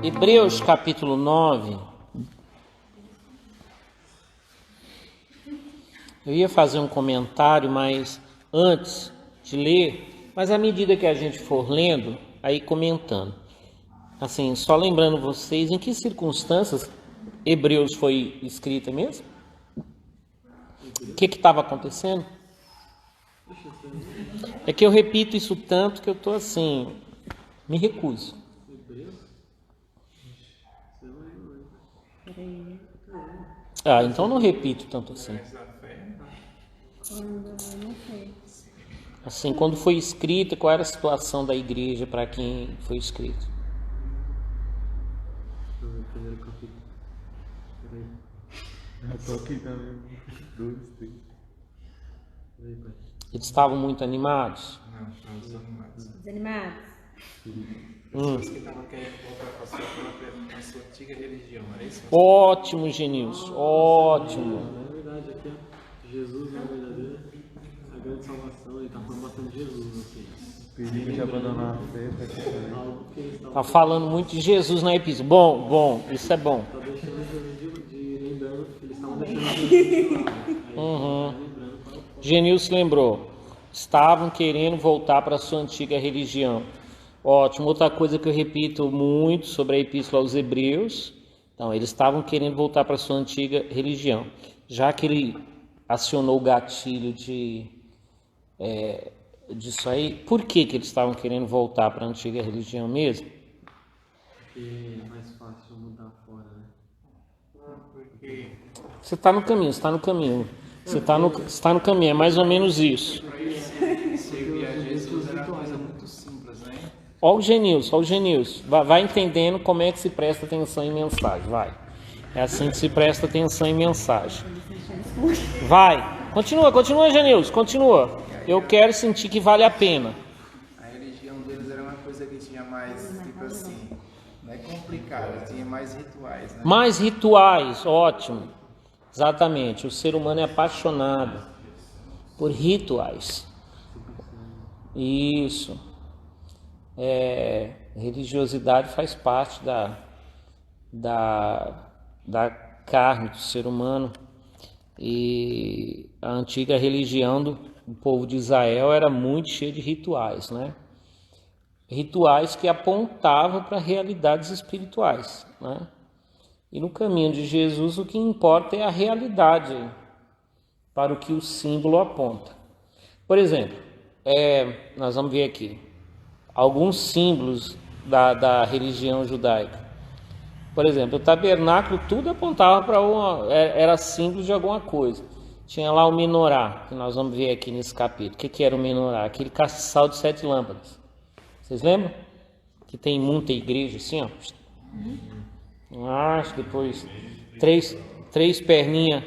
Hebreus capítulo 9. Eu ia fazer um comentário, mas antes de ler, mas à medida que a gente for lendo, aí comentando. Assim, só lembrando vocês, em que circunstâncias Hebreus foi escrita mesmo? O que estava acontecendo? É que eu repito isso tanto que eu estou assim, me recuso. Ah, então não repito tanto assim. Assim, quando foi escrita, qual era a situação da igreja para quem foi escrito? Primeiro capítulo. Peraí. Eu tô aqui também. 2, 3. Peraí, pai. Eles estavam muito animados? Não, não desanimados. Desanimados? Pessoas que estavam querendo voltar para a sua antiga religião, era isso? Ótimo, Genilson, ótimo. É verdade, aqui ó. Jesus é a verdadeira, a grande salvação. Ele tá falando bastante de Jesus aqui. Perigo de abandonar a fé, tá aqui também. Algo que eles estavam Tá falando muito de Jesus na epístola. Bom, isso é bom. tá deixando de lembrando que eles estavam deixando Jesus de lado. Aí lembrando para o Genilson lembrou. Estavam querendo voltar para a sua antiga religião. Ótimo. Outra coisa que eu repito muito sobre a epístola aos Hebreus. Então, eles estavam querendo voltar para a sua antiga religião. Já que ele acionou o gatilho disso aí, por que eles estavam querendo voltar para a antiga religião mesmo? porque é mais fácil mudar fora, né? Porque Você está no caminho, você está no caminho. Você está no caminho, é mais ou menos isso. para eles servir a Jesus era uma coisa muito simples, né? Olha o Genilson. Vai entendendo como é que se presta atenção em mensagem, vai. É assim que se presta atenção em mensagem. Vai. Continua, Genilson, continua. Eu quero sentir que vale a pena. A religião deles era uma coisa que tinha mais, tipo assim, não é complicada, tinha mais rituais, né? Mais rituais, ótimo. Exatamente, o ser humano é apaixonado por rituais. Isso. Religiosidade faz parte da carne do ser humano. E a antiga religião do povo de Israel era muito cheia de rituais, né? Rituais que apontavam para realidades espirituais, né? E no caminho de Jesus o que importa é a realidade para o que o símbolo aponta. Por exemplo, nós vamos ver aqui alguns símbolos da religião judaica. Por exemplo, o tabernáculo tudo apontava para era símbolo de alguma coisa. Tinha lá o menorá, que nós vamos ver aqui nesse capítulo. O que era o menorá? Aquele castiçal de 7 lâmpadas. Vocês lembram? Que tem muita igreja assim, ó. Acho depois três perninhas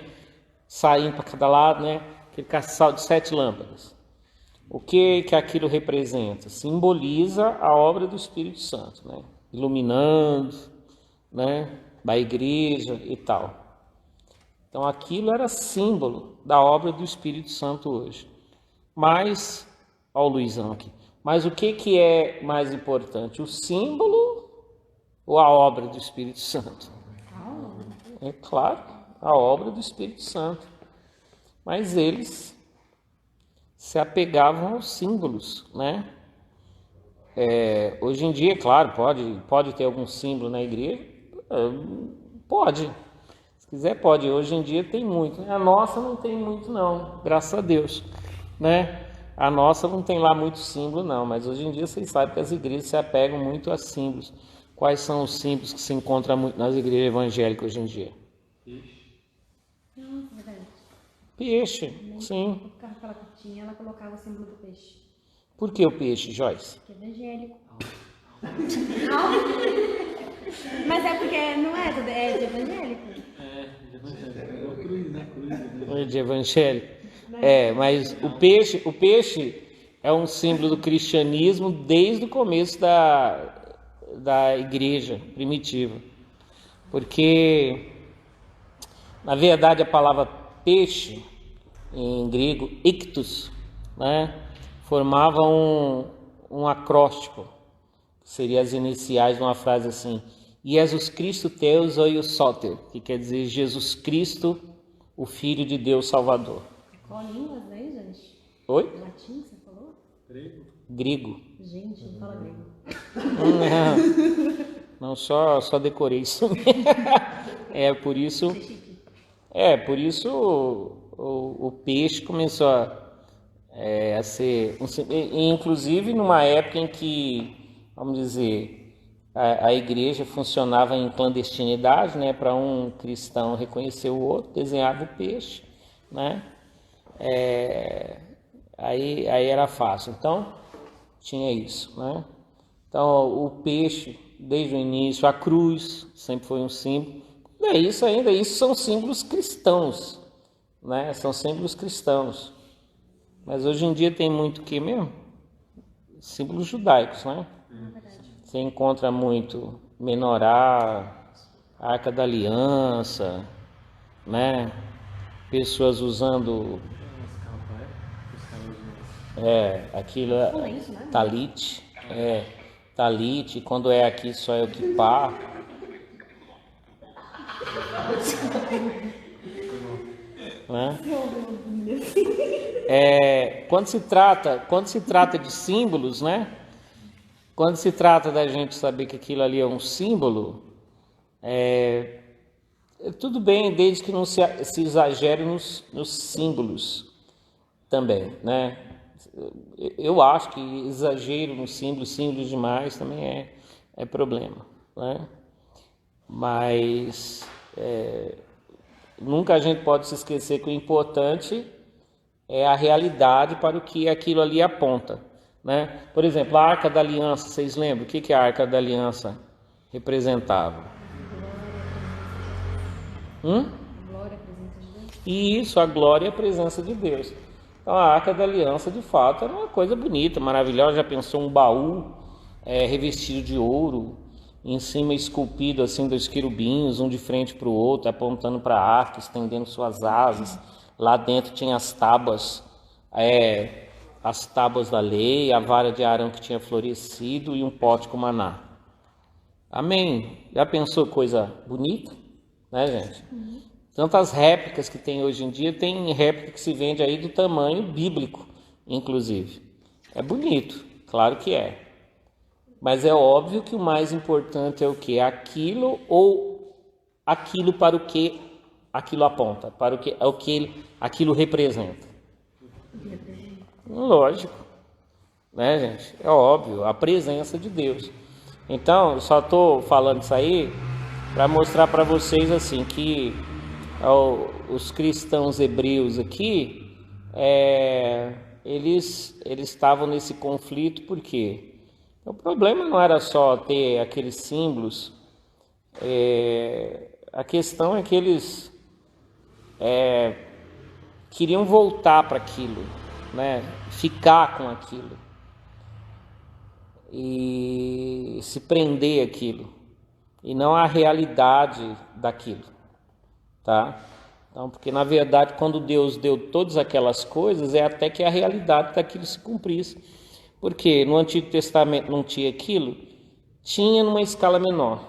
saindo para cada lado, né? Aquele castiçal de 7 lâmpadas. O que aquilo representa? Simboliza a obra do Espírito Santo, né? Iluminando, né? Da igreja e tal. Então aquilo era símbolo da obra do Espírito Santo hoje. Mas, olha o Luizão aqui. Mas o que é mais importante? O símbolo ou a obra do Espírito Santo? É claro, a obra do Espírito Santo. Mas eles se apegavam aos símbolos, né? Hoje em dia, claro, pode ter algum símbolo na igreja? Pode. Se quiser, pode. Hoje em dia tem muito. A nossa não tem muito, não. Graças a Deus, né? A nossa não tem lá muito símbolo, não. Mas hoje em dia vocês sabem que as igrejas se apegam muito a símbolos. Quais são os símbolos que se encontram muito nas igrejas evangélicas hoje em dia? Não, verdade. Peixe, sim. O carro que ela tinha, ela colocava o símbolo do peixe. Por que o peixe, Joyce? Que é evangélico. Mas é porque não é de evangélico. De evangélico. Mas o peixe é um símbolo do cristianismo desde o começo da igreja primitiva. Porque, na verdade, a palavra peixe, em grego, ictus, né, formava um acróstico, que seria as iniciais de uma frase assim: Jesus Cristo Teus ou Sóter, que quer dizer Jesus Cristo, o Filho de Deus Salvador. Qual línguas aí, gente? Oi? Latim, você falou? Grego. Gente, não fala grego. Não, só decorei isso. Por isso o peixe começou a ser, inclusive numa época em que, vamos dizer, a igreja funcionava em clandestinidade, né? Para um cristão reconhecer o outro, desenhava o peixe, né? Aí era fácil. Então tinha isso, né? Então o peixe, desde o início, a cruz sempre foi um símbolo. Isso são símbolos cristãos, né? São símbolos cristãos. Mas hoje em dia tem muito o que mesmo? Símbolos judaicos, né? Você encontra muito menorá, Arca da Aliança, né? Pessoas usando aquilo, talit, talit, quando é aqui só é o kippah. Né? Quando se trata de símbolos, né? Quando se trata da gente saber que aquilo ali é um símbolo, tudo bem, desde que não se exagere nos símbolos também, né? Eu acho que exagero nos símbolos demais também é problema, né? Mas nunca a gente pode se esquecer que o importante é a realidade para o que aquilo ali aponta, né? Por exemplo, a Arca da Aliança, vocês lembram? O que a Arca da Aliança representava? Glória, presença de Deus. Isso, a glória e a presença de Deus. Então a Arca da Aliança, de fato, era uma coisa bonita, maravilhosa. Já pensou um baú revestido de ouro, em cima esculpido assim 2 querubins, um de frente para o outro, apontando para a arca, estendendo suas asas. Lá dentro tinha as tábuas da lei, a vara de Arão que tinha florescido e um pote com maná. Amém? Já pensou coisa bonita? Né, gente? Tantas réplicas que tem hoje em dia, tem réplica que se vende aí do tamanho bíblico, inclusive. É bonito, claro que é. Mas é óbvio que o mais importante é o que? Aquilo ou aquilo para o que aquilo aponta, para o que aquilo representa. Lógico, né, gente? É óbvio, a presença de Deus. Então, eu só estou falando isso aí para mostrar para vocês assim que os cristãos hebreus aqui, eles estavam nesse conflito porque o problema não era só ter aqueles símbolos, a questão é que eles queriam voltar para aquilo, né? Ficar com aquilo e se prender àquilo e não à realidade daquilo, tá? Então, porque na verdade quando Deus deu todas aquelas coisas é até que a realidade daquilo se cumprisse, porque no Antigo Testamento não tinha aquilo, tinha numa escala menor.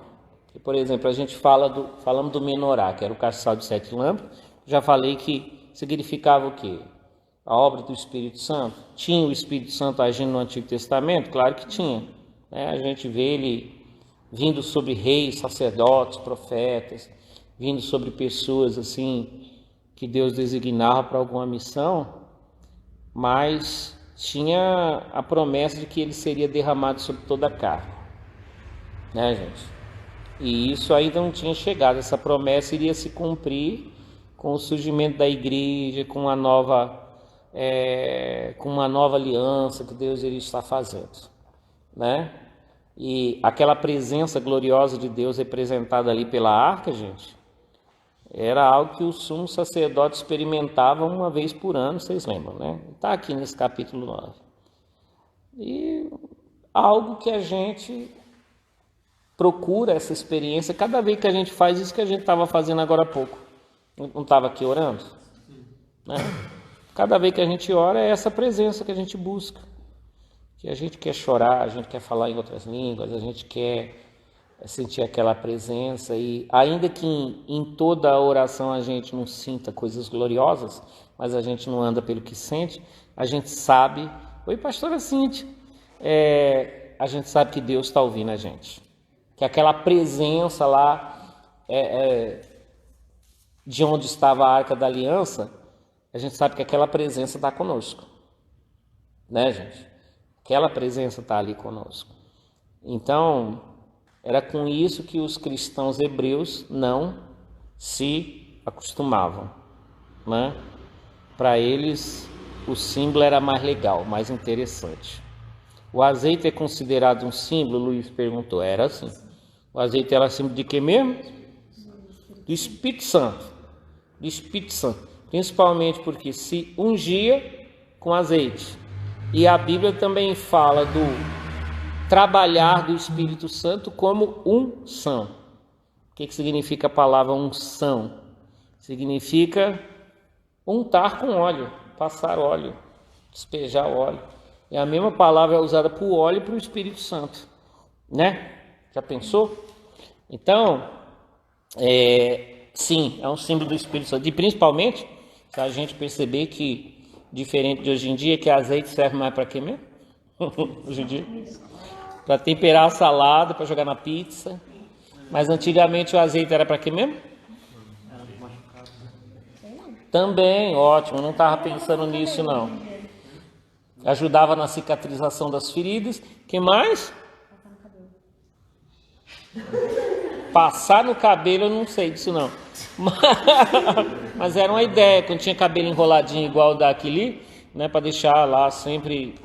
Por exemplo, a gente falamos do menorá, que era o castiçal de 7 lâmpadas. Já falei que significava o quê? A obra do Espírito Santo. Tinha o Espírito Santo agindo no Antigo Testamento? Claro que tinha, né? A gente vê ele vindo sobre reis, sacerdotes, profetas, vindo sobre pessoas assim que Deus designava para alguma missão, mas tinha a promessa de que ele seria derramado sobre toda a carne, né, gente? E isso ainda não tinha chegado. Essa promessa iria se cumprir com o surgimento da igreja, com uma nova aliança que Deus iria estar fazendo, né? E aquela presença gloriosa de Deus representada ali pela arca, gente, era algo que o sumo sacerdote experimentava uma vez por ano, vocês lembram, né? Está aqui nesse capítulo 9. E algo que a gente procura essa experiência cada vez que a gente faz isso que a gente estava fazendo agora há pouco. Não estava aqui orando? Né? Cada vez que a gente ora é essa presença que a gente busca. Que a gente quer chorar, a gente quer falar em outras línguas, a gente quer sentir aquela presença. E ainda que em toda a oração a gente não sinta coisas gloriosas, mas a gente não anda pelo que sente, a gente sabe... Oi, pastora Cíntia. A gente sabe que Deus está ouvindo a gente. Que aquela presença lá, de onde estava a Arca da Aliança, a gente sabe que aquela presença está conosco. Né, gente? Aquela presença está ali conosco. Então, era com isso que os cristãos hebreus não se acostumavam, né? Para eles, o símbolo era mais legal, mais interessante. O azeite é considerado um símbolo? Luiz perguntou. Era assim. O azeite era símbolo de quê mesmo? Do Espírito Santo. Do Espírito Santo. Principalmente porque se ungia com azeite. E a Bíblia também fala do trabalhar do Espírito Santo como unção. O que significa a palavra unção? Significa untar com óleo, passar óleo, despejar óleo. E a mesma palavra é usada para o óleo e para o Espírito Santo, né? Já pensou? Então, sim, é um símbolo do Espírito Santo. E principalmente, se a gente perceber que, diferente de hoje em dia, que azeite serve mais para quê mesmo? Hoje em dia? Para temperar a salada, para jogar na pizza. Mas antigamente o azeite era para quê mesmo? Também, ótimo, não estava pensando nisso não. Ajudava na cicatrização das feridas. Que mais? Passar no cabelo, eu não sei disso não. Mas era uma ideia, quando tinha cabelo enroladinho igual daquele, né, para deixar lá sempre,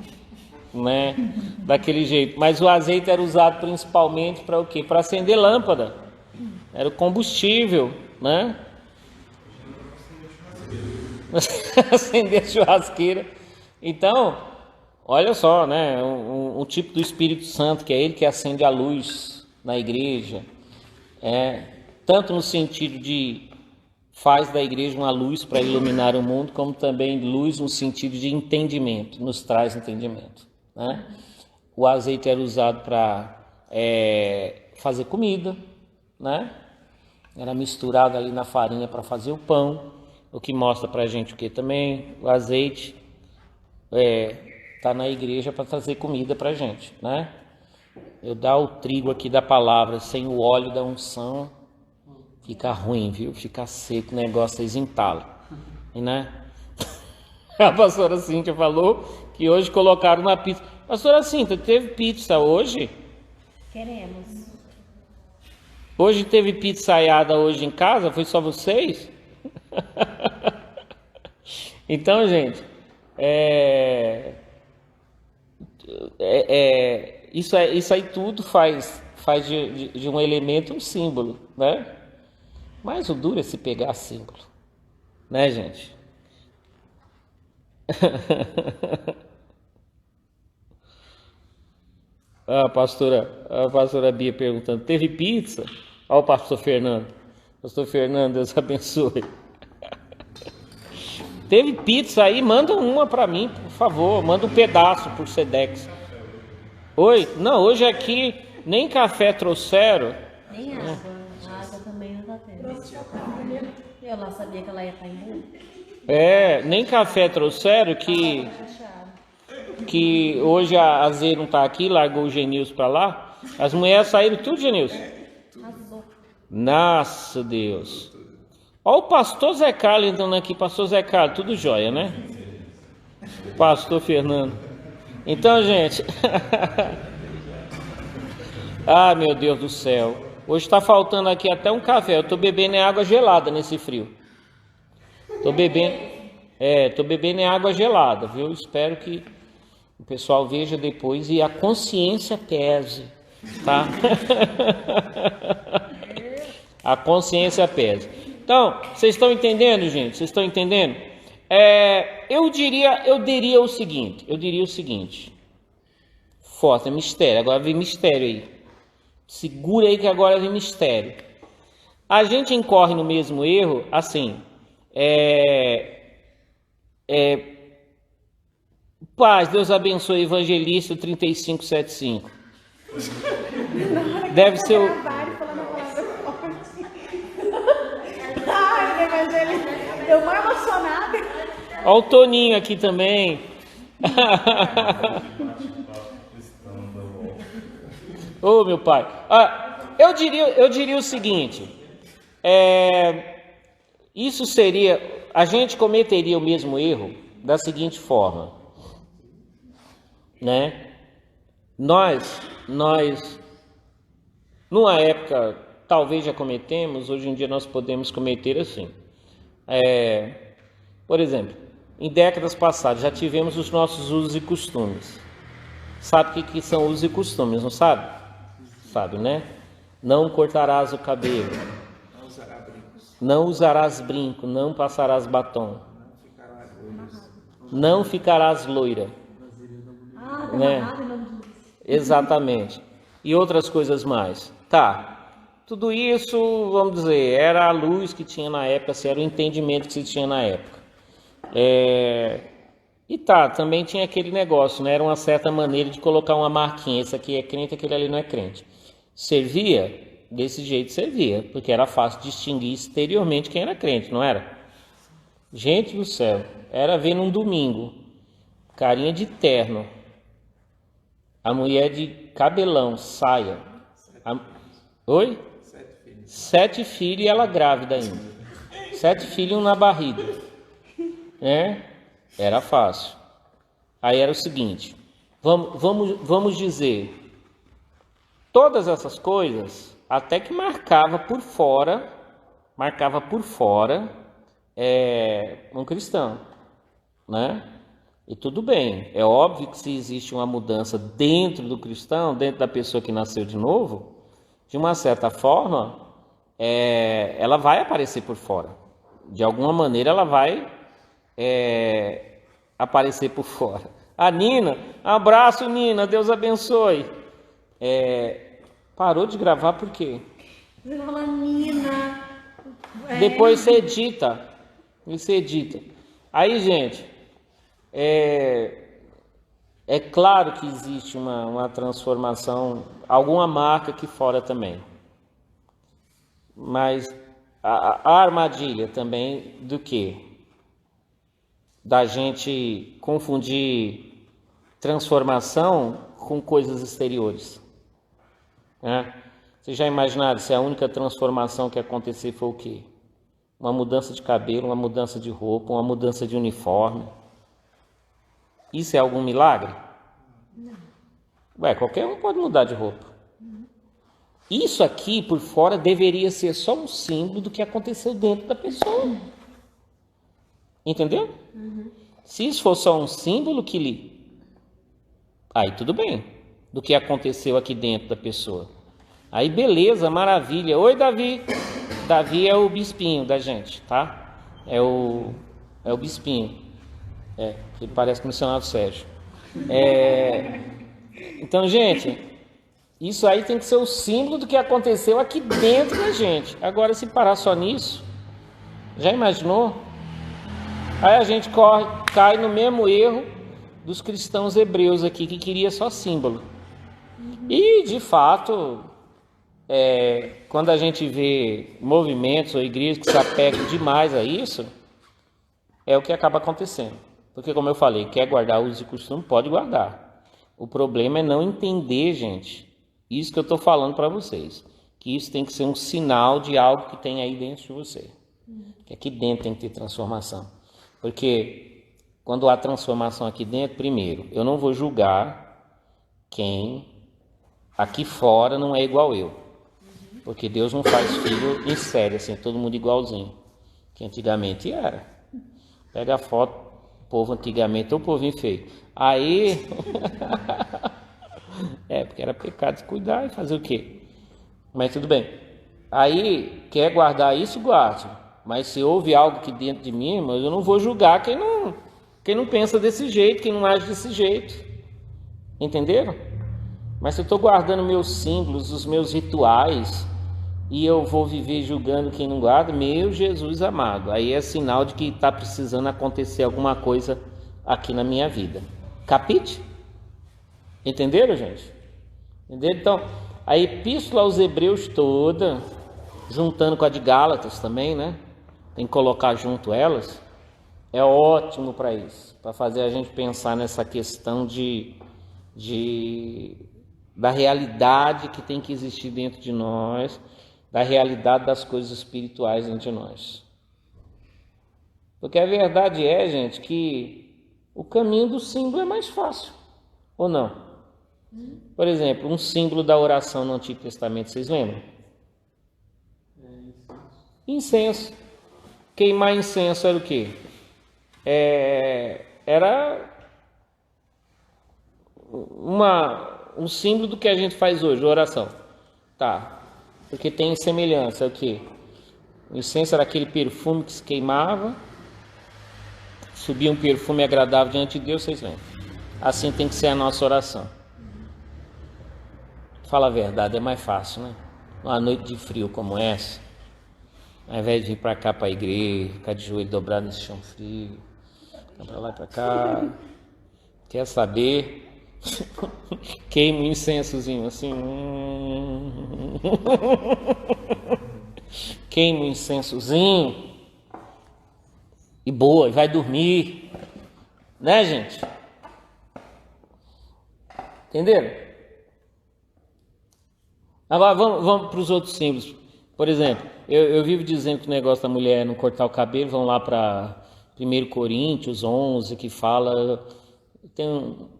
né, daquele jeito. Mas o azeite era usado principalmente para o quê? Para acender lâmpada. Era o combustível, né? Acender a churrasqueira. Então, olha só, né? Um tipo do Espírito Santo, que é ele que acende a luz na igreja. Tanto no sentido de faz da igreja uma luz para iluminar o mundo, como também luz no sentido de entendimento, nos traz entendimento, né? O azeite era usado para fazer comida, né? Era misturado ali na farinha para fazer o pão, o que mostra para a gente o que também? O azeite está na igreja para trazer comida para a gente, né? Eu dar o trigo aqui da palavra sem o óleo da unção, fica ruim, viu? Fica seco, o negócio vocês entalam, né? A pastora Cíntia falou que hoje colocaram na pizza. Pastora Cíntia, teve pizza hoje? Queremos. Hoje teve pizzaiada hoje em casa? Foi só vocês? Então, gente, isso aí tudo faz de um elemento um símbolo, né? Mas o duro é se pegar símbolo, né, gente? A pastora Bia perguntando, teve pizza? Olha o pastor Fernando. Pastor Fernando, Deus abençoe. Teve pizza aí? Manda uma para mim, por favor. Manda um pedaço por Sedex. Oi? Não, hoje aqui nem café trouxeram. Nem água. A água também não tá tendo. Eu lá sabia que ela ia estar indo. Nem café trouxeram, que hoje a Zê não tá aqui, largou o Genilson para lá. As mulheres saíram tudo, Genilson. Arrasou. Nossa, Deus. Olha o pastor Zé Carlos entrando aqui. Pastor Zé Carlos, tudo jóia, né? Pastor Fernando. Então, gente. Ah, meu Deus do céu. Hoje está faltando aqui até um café. Eu estou bebendo água gelada nesse frio. Estou bebendo água gelada, viu? Espero que o pessoal veja depois e a consciência pese, tá? A consciência pese. Então, vocês estão entendendo, gente? Vocês estão entendendo? Eu diria o seguinte. Forte, é mistério. Agora vem mistério aí. Segura aí que agora vem mistério. A gente incorre no mesmo erro, assim. Paz, Deus abençoe, Evangelista 3575. Deve ser o... Vários falando a palavra forte. Ai, mas ele deu uma emocionada. Olha o Toninho aqui também. Ô, meu pai. Eu diria o seguinte. Isso seria... A gente cometeria o mesmo erro da seguinte forma. Né? Nós, numa época, talvez já cometemos, hoje em dia nós podemos cometer assim. Por exemplo, em décadas passadas já tivemos os nossos usos e costumes. Sabe o que são usos e costumes, não sabe? Sabe, né? Não cortarás o cabelo. Não usarás brinco, não passarás batom. Não ficarás loira. Né? Exatamente. E outras coisas mais. Tá. Tudo isso, vamos dizer, era a luz que tinha na época, se era o entendimento que se tinha na época. E tá, também tinha aquele negócio, né? Era uma certa maneira de colocar uma marquinha. Esse aqui é crente, aquele ali não é crente. Servia? Desse jeito servia, porque era fácil distinguir exteriormente quem era crente, não era? Gente do céu, era ver num domingo, carinha de terno, a mulher de cabelão, saia. Oi? 7 filhos e ela grávida ainda. 7 filhos na barriga. Era fácil. Aí era o seguinte, vamos dizer, todas essas coisas, até que marcava por fora um cristão, né? E tudo bem, é óbvio que se existe uma mudança dentro do cristão, dentro da pessoa que nasceu de novo, de uma certa forma, ela vai aparecer por fora. De alguma maneira ela vai aparecer por fora. A Nina, abraço Nina, Deus abençoe. Parou de gravar por quê? Você fala, Nina. Depois você edita. Aí, gente, é claro que existe uma transformação, alguma marca aqui fora também. Mas a armadilha também do quê? Da gente confundir transformação com coisas exteriores. Vocês já imaginaram se a única transformação que acontecer foi o quê? Uma mudança de cabelo, uma mudança de roupa, uma mudança de uniforme. Isso é algum milagre? Não. Qualquer um pode mudar de roupa. Isso aqui por fora deveria ser só um símbolo do que aconteceu dentro da pessoa. Entendeu? Se isso for só um símbolo aí tudo bem, do que aconteceu aqui dentro da pessoa. Aí beleza, maravilha. Oi, Davi. Davi é o bispinho da gente, tá? É o bispinho. Que parece com o missionário Sérgio. Então, gente, isso aí tem que ser o símbolo do que aconteceu aqui dentro da gente. Agora, se parar só nisso, já imaginou? Aí a gente cai no mesmo erro dos cristãos hebreus aqui, que queria só símbolo. E, de fato, quando a gente vê movimentos ou igrejas que se apegam demais a isso, é o que acaba acontecendo. Porque, como eu falei, quer guardar usos e costumes, pode guardar. O problema é não entender, gente, isso que eu estou falando para vocês, que isso tem que ser um sinal de algo que tem aí dentro de você. Que aqui dentro tem que ter transformação. Porque quando há transformação aqui dentro, primeiro, eu não vou julgar quem aqui fora não é igual eu. Porque Deus não faz filho em série, assim, todo mundo igualzinho. Que antigamente era. Pega a foto, o povo antigamente, o povinho feio. Aí, porque era pecado descuidar e fazer o quê? Mas tudo bem. Aí, quer guardar isso, guarde. Mas se houve algo aqui dentro de mim, irmãos, eu não vou julgar quem não pensa desse jeito, quem não age desse jeito. Entenderam? Mas se eu estou guardando meus símbolos, os meus rituais, e eu vou viver julgando quem não guarda, meu Jesus amado, aí é sinal de que está precisando acontecer alguma coisa aqui na minha vida. Capite? Entenderam, gente? Entenderam? Então, A epístola aos Hebreus toda, juntando com a de Gálatas também, né? Tem que colocar junto elas. É ótimo para isso, para fazer a gente pensar nessa questão da realidade que tem que existir dentro de nós, da realidade das coisas espirituais dentro de nós. Porque a verdade é, gente, que o caminho do símbolo é mais fácil, ou não? Por exemplo, um símbolo da oração no Antigo Testamento, vocês lembram? Incenso. Queimar incenso era o quê? Era um símbolo do que a gente faz hoje, oração. Tá. Porque tem semelhança, é o quê? O incenso era aquele perfume que se queimava, subia um perfume agradável diante de Deus, vocês lembram? Assim tem que ser a nossa oração. Fala a verdade, é mais fácil, né? Uma noite de frio como essa, ao invés de vir para cá para a igreja, ficar de joelho dobrado nesse chão frio, para lá e para cá, quer saber? Queima um incensozinho assim. Queima um incensozinho e boa, e vai dormir, né, gente? Entenderam? Agora vamos para os outros símbolos. Por exemplo, eu vivo dizendo que o negócio da mulher não cortar o cabelo, vão lá para 1 Coríntios 11, que fala, tem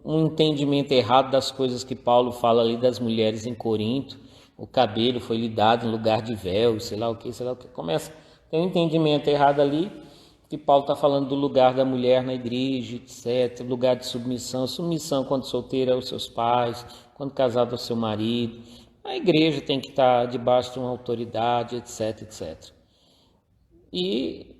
um entendimento errado das coisas que Paulo fala ali das mulheres em Corinto. O cabelo foi lhe dado em lugar de véu, sei lá o que. Tem um entendimento errado ali, que Paulo está falando do lugar da mulher na igreja, etc., lugar de submissão. Submissão quando solteira aos seus pais, quando casado ao seu marido. A igreja tem que estar debaixo de uma autoridade, etc, etc. E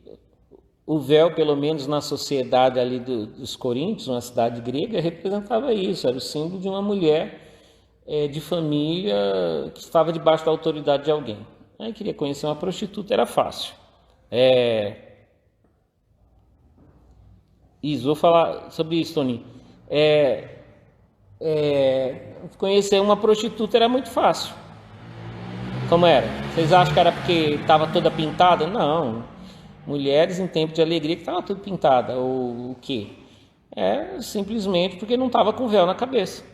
o véu, pelo menos na sociedade ali dos coríntios, uma cidade grega, representava isso, era o símbolo de uma mulher de família que estava debaixo da autoridade de alguém. Aí queria conhecer uma prostituta, era fácil. Isso, vou falar sobre isso, Toninho. Conhecer uma prostituta era muito fácil. Como era? Vocês acham que era porque estava toda pintada? Não. Mulheres em tempo de alegria que estavam tudo pintada. Ou o quê? Simplesmente porque não estava com véu na cabeça.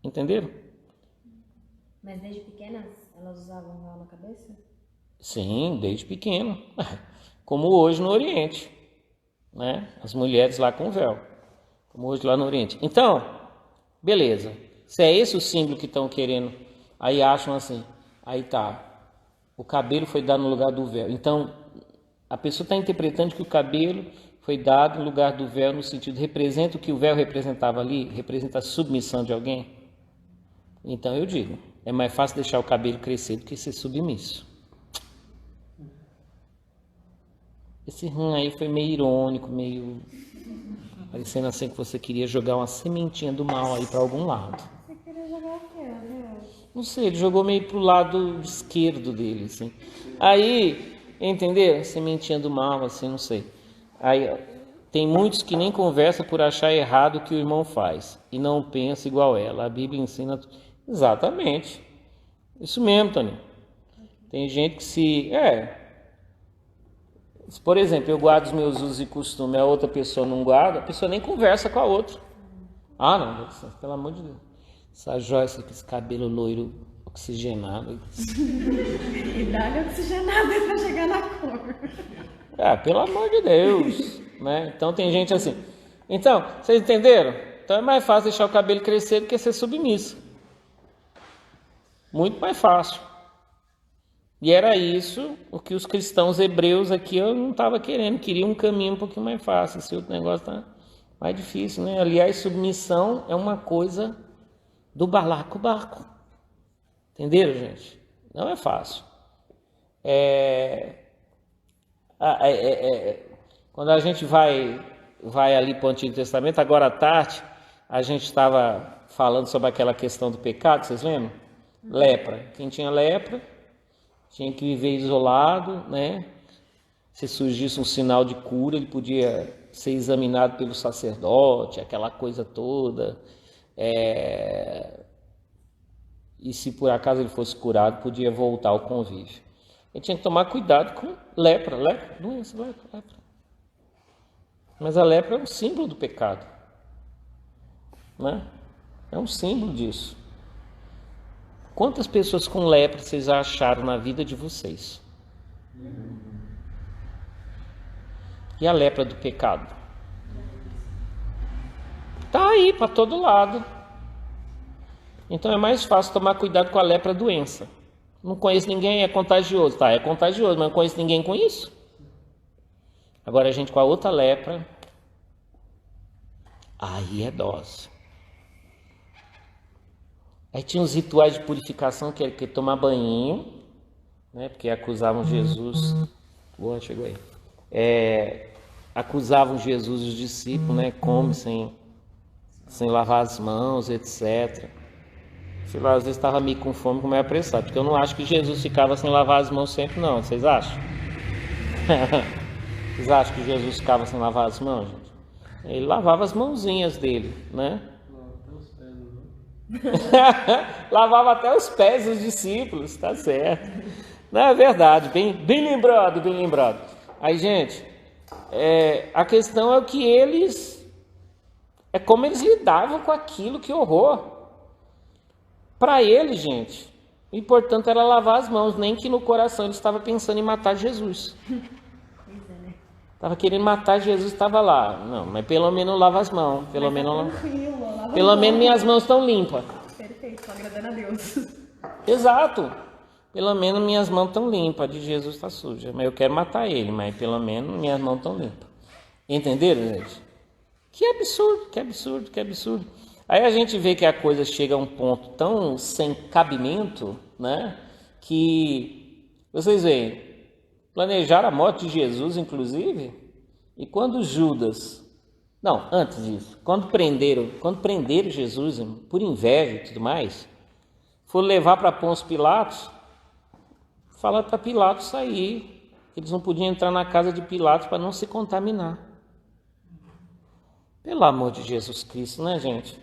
Entenderam? Mas desde pequenas elas usavam véu na cabeça? Sim, desde pequeno. Como hoje no Oriente, né? As mulheres lá com véu. Como hoje lá no Oriente. Então, beleza. Se é esse o símbolo que estão querendo, aí acham assim, aí tá, o cabelo foi dado no lugar do véu. Então, a pessoa está interpretando que o cabelo foi dado no lugar do véu, no sentido, representa o que o véu representava ali, representa a submissão de alguém. Então eu digo, é mais fácil deixar o cabelo crescer do que ser submisso. Esse aí foi meio irônico, meio parecendo assim que você queria jogar uma sementinha do mal aí para algum lado. Você queria jogar o quê, meu? Não sei, ele jogou meio pro lado esquerdo dele, assim. Aí, entendeu? Sementinha do mal, assim, não sei. Aí, tem muitos que nem conversam por achar errado o que o irmão faz e não pensa igual ela. A Bíblia ensina... Exatamente. Isso mesmo, Tony. Tem gente que se... Por exemplo, eu guardo os meus usos e costumes, a outra pessoa não guarda, a pessoa nem conversa com a outra. Ah, não, pelo amor de Deus. Essa Joyce com esse cabelo loiro oxigenado. E dá-lhe oxigenado pra chegar na cor. Pelo amor de Deus. Né? Então tem gente assim. Então, vocês entenderam? Então é mais fácil deixar o cabelo crescer do que ser submisso. Muito mais fácil. E era isso o que os cristãos hebreus aqui eu não estava querendo. Queria um caminho um pouquinho mais fácil. Esse outro negócio está mais difícil, né? Aliás, submissão é uma coisa do balacobaco. Entenderam, gente? Não é fácil. Quando a gente vai ali para o Antigo Testamento, agora à tarde, a gente estava falando sobre aquela questão do pecado, vocês lembram? Lepra. Quem tinha lepra tinha que viver isolado, né? Se surgisse um sinal de cura, ele podia ser examinado pelo sacerdote, aquela coisa toda. e se por acaso ele fosse curado, podia voltar ao convívio. Ele tinha que tomar cuidado com lepra, doença, lepra. Mas a lepra é um símbolo do pecado, né? É um símbolo disso. Quantas pessoas com lepra vocês acharam na vida de vocês? E a lepra do pecado? Tá aí para todo lado. Então é mais fácil tomar cuidado com a lepra doença. Não conheço ninguém, é contagioso. Tá, é contagioso, mas não conheço ninguém com isso. Agora a gente com a outra lepra, aí é dose. Aí tinha os rituais de purificação, que era tomar banho, né? Porque acusavam Jesus. Boa, chegou aí. Acusavam Jesus, os discípulos, né? Come sem lavar as mãos, etc. Sei lá, às vezes estava meio com fome, como é apressado, porque eu não acho que Jesus ficava sem lavar as mãos sempre, não. Vocês acham? Vocês acham que Jesus ficava sem lavar as mãos, gente? Ele lavava as mãozinhas dele, né? Lavava até os pés dos discípulos, tá certo. Não é verdade, bem lembrado, bem lembrado. Aí, gente, a questão é o que eles... É como eles lidavam com aquilo, que horror. Para eles, gente, o importante era lavar as mãos, nem que no coração ele estava pensando em matar Jesus. Estava querendo matar Jesus, estava lá. Não, mas pelo menos lava as mãos. Pelo menos minhas mãos estão limpas. Perfeito, estou agradando a Deus. Exato. Pelo menos minhas mãos estão limpas. De Jesus está suja. Mas eu quero matar ele, mas pelo menos minhas mãos estão limpas. Entenderam, gente? Que absurdo, que absurdo, que absurdo. Aí a gente vê que a coisa chega a um ponto tão sem cabimento, né? Que vocês veem, planejaram a morte de Jesus, inclusive, e quando Judas, não, antes disso, quando prenderam Jesus por inveja e tudo mais, foram levar para Pôncio Pilatos, falaram para Pilatos sair, que eles não podiam entrar na casa de Pilatos para não se contaminar. Pelo amor de Jesus Cristo, né, gente?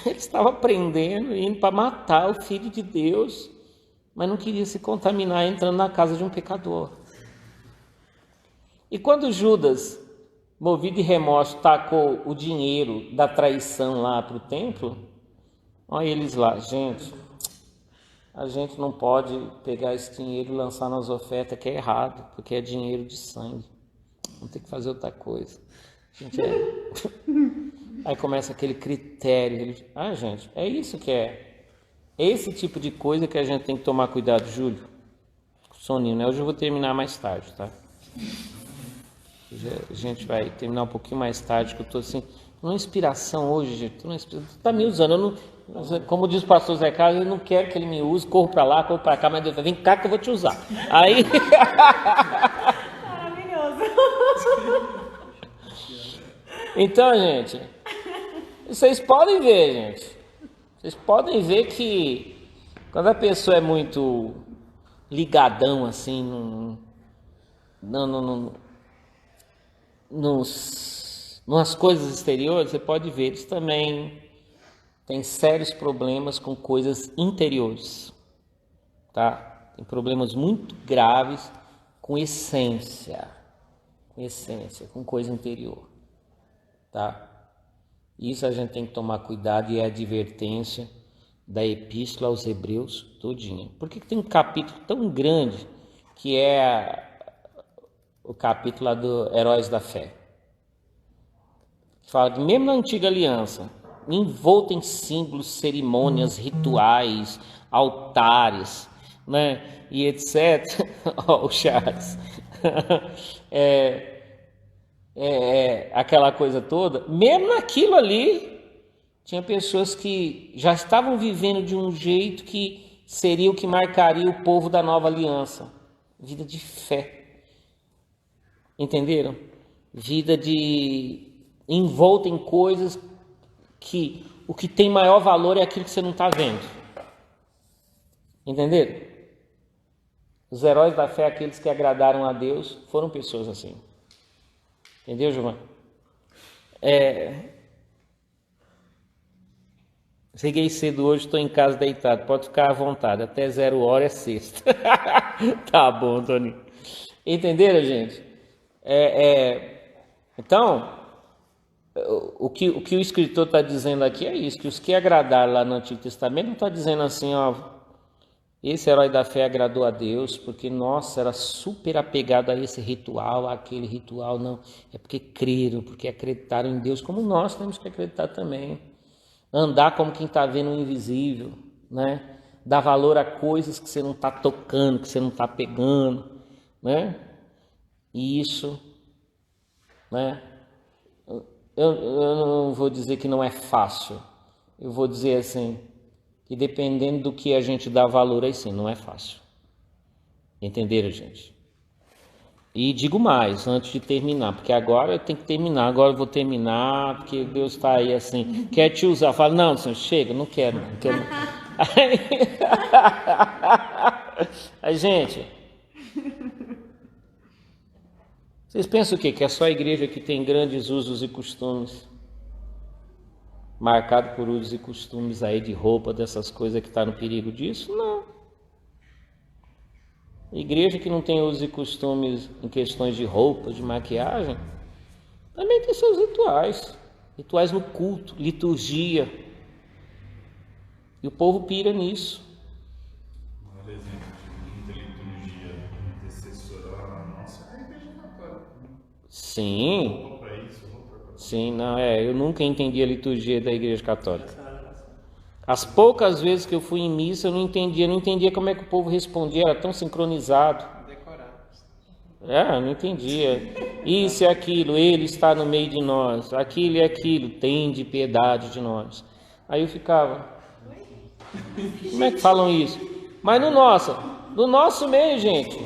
Ele estava prendendo, indo para matar o Filho de Deus, mas não queria se contaminar entrando na casa de um pecador. E quando Judas, movido de remorso, tacou o dinheiro da traição lá para o templo, olha eles lá, gente, a gente não pode pegar esse dinheiro e lançar nas ofertas, que é errado, porque é dinheiro de sangue. Vamos ter que fazer outra coisa. Gente, Aí começa aquele critério. Gente, é isso que é. É esse tipo de coisa que a gente tem que tomar cuidado, Júlio. Soninho, né? Hoje eu vou terminar mais tarde, tá? A gente vai terminar um pouquinho mais tarde, que eu tô assim, numa inspiração hoje, gente. Tá me usando. Como diz o pastor Zé Carlos, eu não quero que ele me use, corro pra lá, corro pra cá, mas Deus, vem cá que eu vou te usar. Aí. Maravilhoso. Então, gente, vocês podem ver, gente. Vocês podem ver que quando a pessoa é muito ligadão assim nas coisas exteriores, você pode ver, eles também têm sérios problemas com coisas interiores, tá? Tem problemas muito graves com essência, com coisa interior, tá? Isso a gente tem que tomar cuidado e é a advertência da Epístola aos Hebreus todinha. Por que tem um capítulo tão grande que é o capítulo lá do Heróis da Fé? Fala que mesmo na Antiga Aliança, envolto em símbolos, cerimônias, rituais, altares, né, e etc. Ó, o Charles. Aquela coisa toda, mesmo naquilo ali, tinha pessoas que já estavam vivendo de um jeito que seria o que marcaria o povo da nova aliança. Vida de fé. Entenderam? Vida envolta em coisas que o que tem maior valor é aquilo que você não está vendo. Entenderam? Os heróis da fé, aqueles que agradaram a Deus, foram pessoas assim. Entendeu, Giovanni? Cheguei cedo hoje, estou em casa deitado. Pode ficar à vontade. Até 0 hora é sexta. Tá bom, Toninho. Entenderam, gente? Então, o que o escritor está dizendo aqui é isso, que os que agradaram lá no Antigo Testamento não está dizendo assim, ó, esse herói da fé agradou a Deus, porque, nossa, era super apegado a esse ritual, àquele ritual, não. É porque creram, porque acreditaram em Deus, como nós temos que acreditar também. Andar como quem está vendo o invisível, né? Dar valor a coisas que você não está tocando, que você não está pegando, né? E isso, né? Eu não vou dizer que não é fácil. Eu vou dizer assim, que dependendo do que a gente dá valor, aí sim, não é fácil. Entenderam, gente? E digo mais, antes de terminar, porque agora eu tenho que terminar, agora eu vou terminar, porque Deus está aí assim, quer te usar. Fala, não, Senhor, chega, não quero. Aí, gente, vocês pensam o quê? Que é só a igreja que tem grandes usos e costumes, marcado por usos e costumes aí de roupa, dessas coisas que está no perigo disso? Não. Igreja que não tem usos e costumes em questões de roupa, de maquiagem, também tem seus rituais. Rituais no culto, liturgia. E o povo pira nisso. Por exemplo, de muita liturgia intercessora lá na nossa é a igreja católica. Sim. Roupa para isso, roupa para isso. Sim, não, eu nunca entendi a liturgia da igreja católica. As poucas vezes que eu fui em missa, eu não entendia como é que o povo respondia, era tão sincronizado. Eu não entendia. Isso e aquilo, ele está no meio de nós, aquilo e aquilo, tem de piedade de nós. Aí eu ficava, como é que falam isso? Mas no nosso meio, gente.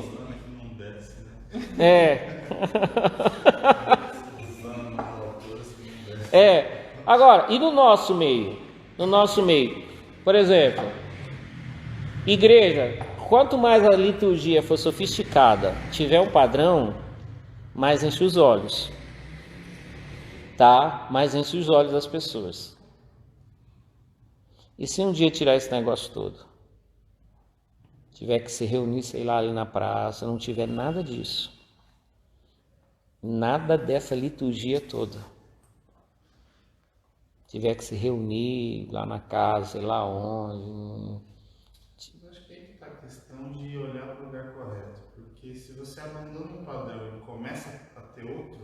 Agora, e no nosso meio? No nosso meio, por exemplo, igreja, quanto mais a liturgia for sofisticada, tiver um padrão, mais enche os olhos, tá? Mais enche os olhos das pessoas. E se um dia tirar esse negócio todo, tiver que se reunir, sei lá, ali na praça, não tiver nada disso, nada dessa liturgia toda, tiver que se reunir lá na casa, sei lá onde. Eu acho que aí está a questão de olhar para o lugar correto. Porque se você abandona um padrão e começa a ter outro,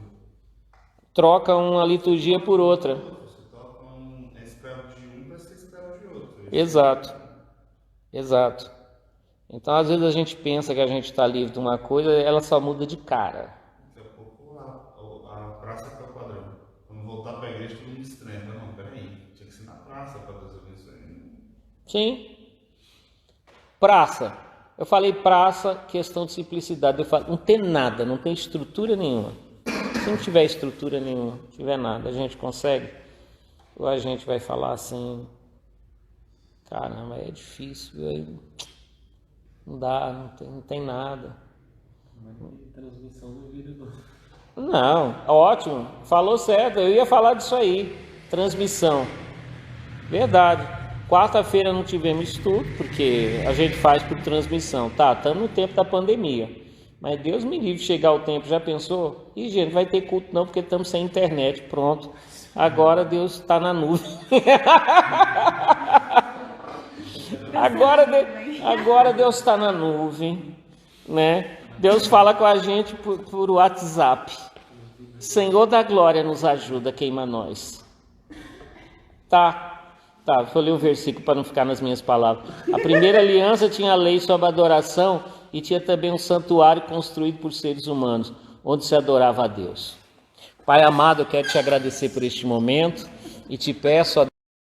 troca uma liturgia por outra. Você troca é escravo de um para ser escravo de outro. Exato. Então, às vezes a gente pensa que a gente está livre de uma coisa, ela só muda de cara. Daqui a pouco a praça está o padrão. Quando voltar para a igreja, todo mundo estranha. Não, peraí, tinha que ser na praça para resolver isso aí. Sim. Praça. Eu falei praça, questão de simplicidade. Eu falo, não tem nada, não tem estrutura nenhuma. Se não tiver estrutura nenhuma, não tiver nada, a gente consegue? Ou a gente vai falar assim, caramba, é difícil, não dá, não tem nada. Transmissão do vídeo. Não, ótimo, falou certo, eu ia falar disso aí, transmissão, verdade. Quarta-feira não tivemos estudo, porque a gente faz por transmissão, estamos no tempo da pandemia, mas Deus me livre chegar o tempo, já pensou? E gente, vai ter culto não, porque estamos sem internet, pronto, agora Deus está na nuvem. Agora Deus está na nuvem, né? Deus fala com a gente por WhatsApp. Senhor da glória nos ajuda, queima nós. Tá, vou ler um versículo para não ficar nas minhas palavras. A primeira aliança tinha a lei sobre a adoração e tinha também um santuário construído por seres humanos, onde se adorava a Deus. Pai amado, eu quero te agradecer por este momento e te peço a